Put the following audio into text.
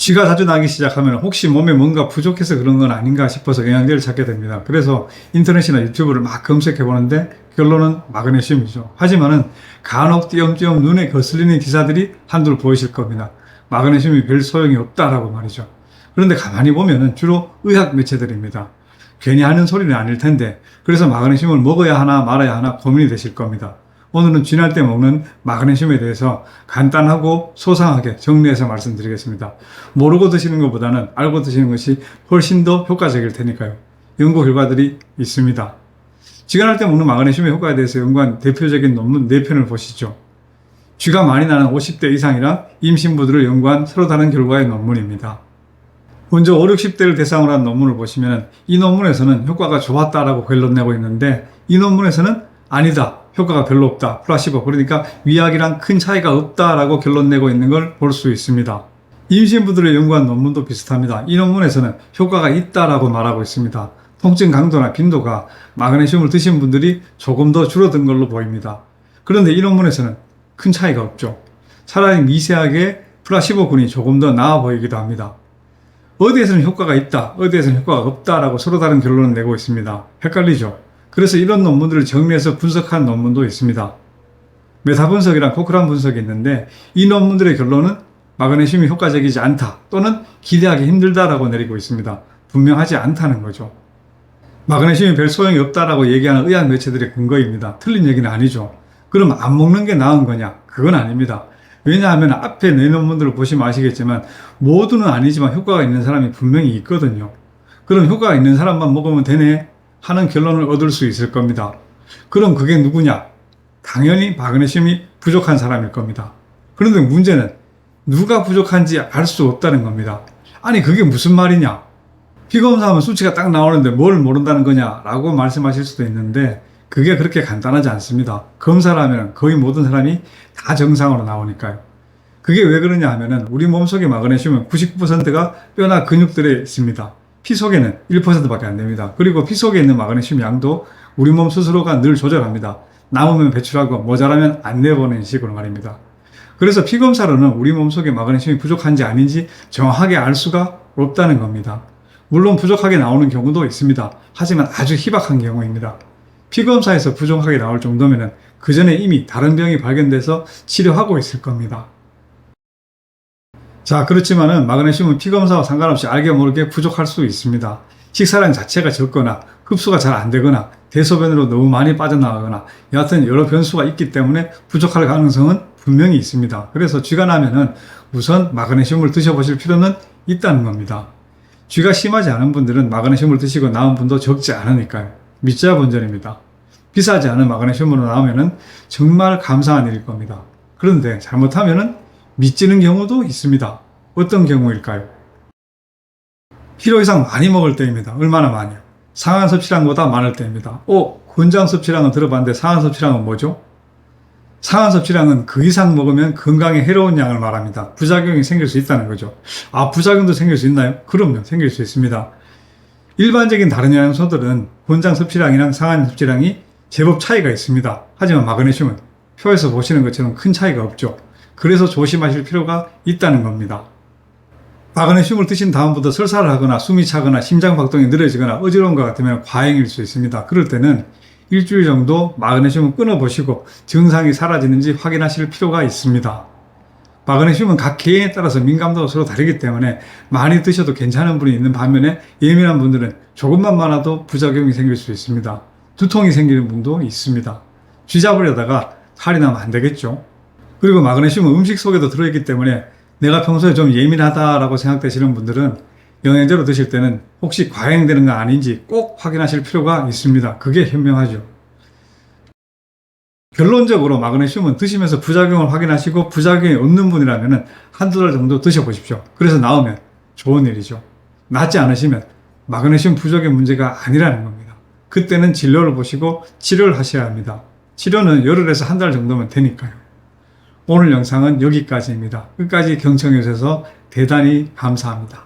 쥐가 자주 나기 시작하면 혹시 몸에 뭔가 부족해서 그런 건 아닌가 싶어서 영양제를 찾게 됩니다. 그래서 인터넷이나 유튜브를 막 검색해 보는데 결론은 마그네슘이죠. 하지만은 간혹 띄엄띄엄 눈에 거슬리는 기사들이 한둘 보이실 겁니다. 마그네슘이 별 소용이 없다라고 말이죠. 그런데 가만히 보면은 주로 의학 매체들입니다. 괜히 하는 소리는 아닐 텐데 그래서 마그네슘을 먹어야 하나 말아야 하나 고민이 되실 겁니다. 오늘은 쥐날 때 먹는 마그네슘에 대해서 간단하고 소상하게 정리해서 말씀드리겠습니다. 모르고 드시는 것보다는 알고 드시는 것이 훨씬 더 효과적일 테니까요. 연구 결과들이 있습니다. 쥐가 날 때 먹는 마그네슘의 효과에 대해서 연구한 대표적인 논문 4편을 보시죠. 쥐가 많이 나는 50대 이상이랑 임신부들을 연구한 서로 다른 결과의 논문입니다. 먼저 5, 60대를 대상으로 한 논문을 보시면 이 논문에서는 효과가 좋았다라고 결론 내고 있는데 이 논문에서는 아니다, 효과가 별로 없다, 플라시보, 그러니까 위약이랑 큰 차이가 없다라고 결론 내고 있는 걸 볼 수 있습니다. 임신부들을 연구한 논문도 비슷합니다. 이 논문에서는 효과가 있다라고 말하고 있습니다. 통증 강도나 빈도가 마그네슘을 드신 분들이 조금 더 줄어든 걸로 보입니다. 그런데 이 논문에서는 큰 차이가 없죠. 차라리 미세하게 플라시보군이 조금 더 나아 보이기도 합니다. 어디에서는 효과가 있다, 어디에서는 효과가 없다라고 서로 다른 결론을 내고 있습니다. 헷갈리죠? 그래서 이런 논문들을 정리해서 분석한 논문도 있습니다. 메타 분석이랑 코크란 분석이 있는데 이 논문들의 결론은 마그네슘이 효과적이지 않다 또는 기대하기 힘들다라고 내리고 있습니다. 분명하지 않다는 거죠. 마그네슘이 별 소용이 없다라고 얘기하는 의학 매체들의 근거입니다. 틀린 얘기는 아니죠. 그럼 안 먹는 게 나은 거냐? 그건 아닙니다. 왜냐하면 앞에 네 논문들을 보시면 아시겠지만 모두는 아니지만 효과가 있는 사람이 분명히 있거든요. 그럼 효과가 있는 사람만 먹으면 되네 하는 결론을 얻을 수 있을 겁니다. 그럼 그게 누구냐? 당연히 마그네슘이 부족한 사람일 겁니다. 그런데 문제는 누가 부족한지 알 수 없다는 겁니다. 아니 그게 무슨 말이냐? 피검사하면 수치가 딱 나오는데 뭘 모른다는 거냐? 라고 말씀하실 수도 있는데 그게 그렇게 간단하지 않습니다. 검사를 하면 거의 모든 사람이 다 정상으로 나오니까요. 그게 왜 그러냐 하면은 우리 몸속의 마그네슘은 99%가 뼈나 근육들에 있습니다. 피 속에는 1%밖에 안 됩니다. 그리고 피 속에 있는 마그네슘 양도 우리 몸 스스로가 늘 조절합니다. 남으면 배출하고 모자라면 안 내보내는 식으로 말입니다. 그래서 피검사로는 우리 몸속에 마그네슘이 부족한지 아닌지 정확하게 알 수가 없다는 겁니다. 물론 부족하게 나오는 경우도 있습니다. 하지만 아주 희박한 경우입니다. 피검사에서 부족하게 나올 정도면 그 전에 이미 다른 병이 발견돼서 치료하고 있을 겁니다. 자, 그렇지만은 마그네슘은 피검사와 상관없이 알게 모르게 부족할 수 있습니다. 식사량 자체가 적거나 흡수가 잘 안 되거나 대소변으로 너무 많이 빠져나가거나 여하튼 여러 변수가 있기 때문에 부족할 가능성은 분명히 있습니다. 그래서 쥐가 나면은 우선 마그네슘을 드셔보실 필요는 있다는 겁니다. 쥐가 심하지 않은 분들은 마그네슘을 드시고 나은 분도 적지 않으니까요. 믿자 본전입니다. 비싸지 않은 마그네슘으로 나오면은 정말 감사한 일일 겁니다. 그런데 잘못하면은 미치는 경우도 있습니다. 어떤 경우일까요? 필요 이상 많이 먹을 때입니다. 얼마나 많이요? 상한 섭취량보다 많을 때입니다. 권장 섭취량은 들어봤는데 상한 섭취량은 뭐죠? 상한 섭취량은 그 이상 먹으면 건강에 해로운 양을 말합니다. 부작용이 생길 수 있다는 거죠. 부작용도 생길 수 있나요? 그럼요, 생길 수 있습니다. 일반적인 다른 영양소들은 권장 섭취량이랑 상한 섭취량이 제법 차이가 있습니다. 하지만 마그네슘은 표에서 보시는 것처럼 큰 차이가 없죠. 그래서 조심하실 필요가 있다는 겁니다. 마그네슘을 드신 다음부터 설사를 하거나 숨이 차거나 심장박동이 느려지거나 어지러운 것 같으면 과잉일 수 있습니다. 그럴 때는 일주일 정도 마그네슘을 끊어보시고 증상이 사라지는지 확인하실 필요가 있습니다. 마그네슘은 각 개인에 따라서 민감도가 서로 다르기 때문에 많이 드셔도 괜찮은 분이 있는 반면에 예민한 분들은 조금만 많아도 부작용이 생길 수 있습니다. 두통이 생기는 분도 있습니다. 쥐 잡으려다가 살이 나면 안 되겠죠. 그리고 마그네슘은 음식 속에도 들어있기 때문에 내가 평소에 좀 예민하다라고 생각되시는 분들은 영양제로 드실 때는 혹시 과잉되는 거 아닌지 꼭 확인하실 필요가 있습니다. 그게 현명하죠. 결론적으로 마그네슘은 드시면서 부작용을 확인하시고 부작용이 없는 분이라면 한두 달 정도 드셔보십시오. 그래서 나오면 좋은 일이죠. 낫지 않으시면 마그네슘 부족의 문제가 아니라는 겁니다. 그때는 진료를 보시고 치료를 하셔야 합니다. 치료는 열흘에서 한 달 정도면 되니까요. 오늘 영상은 여기까지입니다. 끝까지 경청해 주셔서 대단히 감사합니다.